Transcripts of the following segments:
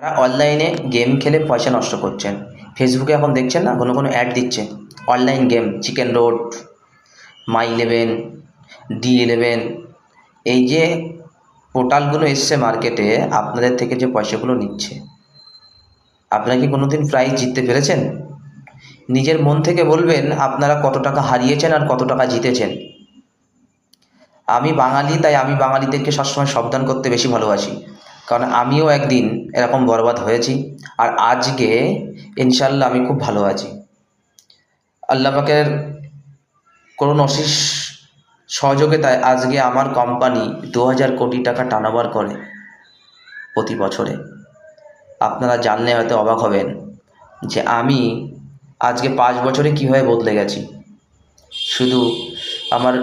যারা অনলাইনে গেম খেলে পয়সা নষ্ট করছেন, ফেসবুকে এখন দেখছেন না কোনো কোনো অ্যাড দিচ্ছে online game, chicken road, My Eleven, ডি11, এই যে পোর্টালগুলো এসছে মার্কেটে আপনাদের থেকে যে পয়সাগুলো নিচ্ছে। আপনারা কি কোনো দিন প্রাইজ জিততে পেরেছেন? নিজের মন থেকে বলবেন আপনারা কত টাকা হারিয়েছেন আর কত টাকা জিতেছেন। আমি বাঙালি, তাই আমি বাঙালিদেরকে সবসময় সাবধান করতে বেশি ভালোবাসি, কারণ আমিও একদিন এরকম বরবাদ হয়েছি। আর আজকে ইনশাল্লাহ আমি খুব ভালো আছি। আল্লাহ পাকের করুণ অশেষ সহযোগিতায় আজকে আমার কোম্পানি 2000 কোটি টাকা টার্নওভার করে প্রতি বছরে। আপনারা জানলে হয়তো অবাক হবেন যে আমি আজকে 5 বছরে কীভাবে বদলে গেছি। শুধু আমার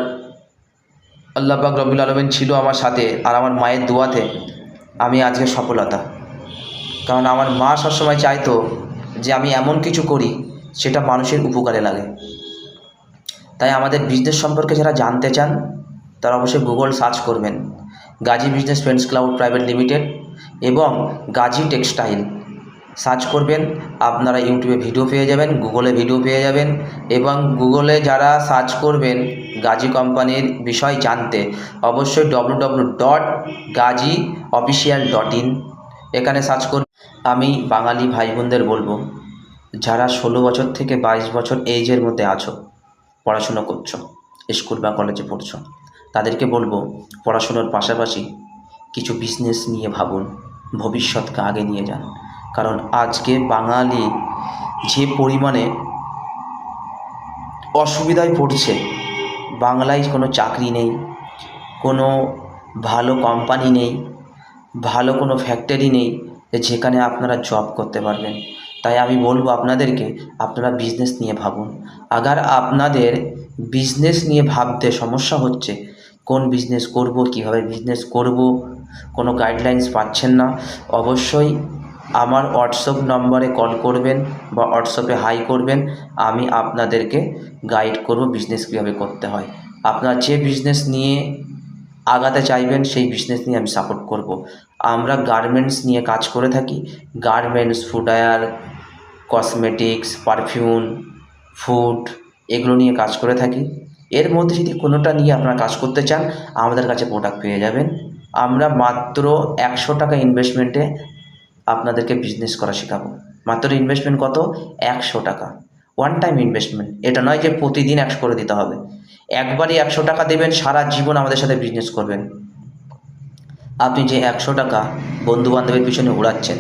আল্লাহ পাক রব্বুল আলামিন ছিল আমার সাথে, আর আমার মায়ের দোয়াতে আমি আজকে সফলতা। কারণ আমার মা সবসময় চাইতো যে আমি এমন কিছু করি সেটা মানুষের উপকারে লাগে। তাই আমাদের বিজনেস সম্পর্কে যারা জানতে চান তারা অবশ্যই গুগল সার্চ করবেন Gazi business friends cloud private limited এবং গাজী টেক্সটাইল সার্চ করবেন। আপনারা ইউটিউবে ভিডিও পেয়ে যাবেন, গুগলে ভিডিও পেয়ে যাবেন, এবং গুগলে যারা সার্চ করবেন গাজী কোম্পানির বিষয় জানতে অবশ্যই www.gajiofficial.in এখানে সার্চ করবেন। আমি বাঙালি ভাই বোনদের বলবো, যারা 16 বছর থেকে 22 বছর এইজের মধ্যে আছো, পড়াশুনো করছো, স্কুল বা কলেজে পড়ছো, তাদেরকে বলবো পড়াশুনোর পাশাপাশি কিছু বিজনেস নিয়ে ভাবুন, ভবিষ্যৎকে আগে নিয়ে যান। কারণ আজকে বাঙালি যে পরিমাণে অসুবিধায় পড়ছে, বাংলায় কোনো চাকরি নেই, কোনো ভালো কোম্পানি নেই, ভালো কোনো ফ্যাক্টরি নেই যেখানে আপনারা জব করতে পারবেন। তাই আমি বলবো আপনাদেরকে, আপনারা বিজনেস নিয়ে ভাবুন। আগার আপনাদের বিজনেস নিয়ে ভাবতে সমস্যা হচ্ছে, কোন বিজনেস করব, কিভাবে বিজনেস করব, কোনো গাইডলাইন্স পাচ্ছেন না, অবশ্যই আমার হোয়াটসঅ্যাপ নম্বরে কল করবেন বা হোয়াটসঅ্যাপে হাই করবেন। আমি আপনাদেরকে গাইড করব বিজনেস কীভাবে করতে হয়। আপনারা যে বিজনেস নিয়ে আগাতে চাইবেন সেই বিজনেস নিয়ে আমি সাপোর্ট করব। আমরা গার্মেন্টস নিয়ে কাজ করে থাকি, garments, footwear, cosmetics, perfume, food, এগুলো নিয়ে কাজ করে থাকি। এর মধ্যে যদি কোনোটা নিয়ে আপনারা কাজ করতে চান, আমাদের কাছে প্রোডাক্ট পেয়ে যাবেন। আমরা মাত্র 100 টাকা ইনভেস্টমেন্টে আপনাদেরকে বিজনেস করা শেখাবো। মাত্র ইনভেস্টমেন্ট কত? 100 টাকা, ওয়ান টাইম ইনভেস্টমেন্ট। এটা নয় যে প্রতিদিন 100 করে দিতে হবে, একবারই 100 টাকা দেবেন, সারা জীবন আমাদের সাথে বিজনেস করবেন। আপনি যে 100 টাকা বন্ধুবান্ধবের পিছনে উড়াচ্ছেন,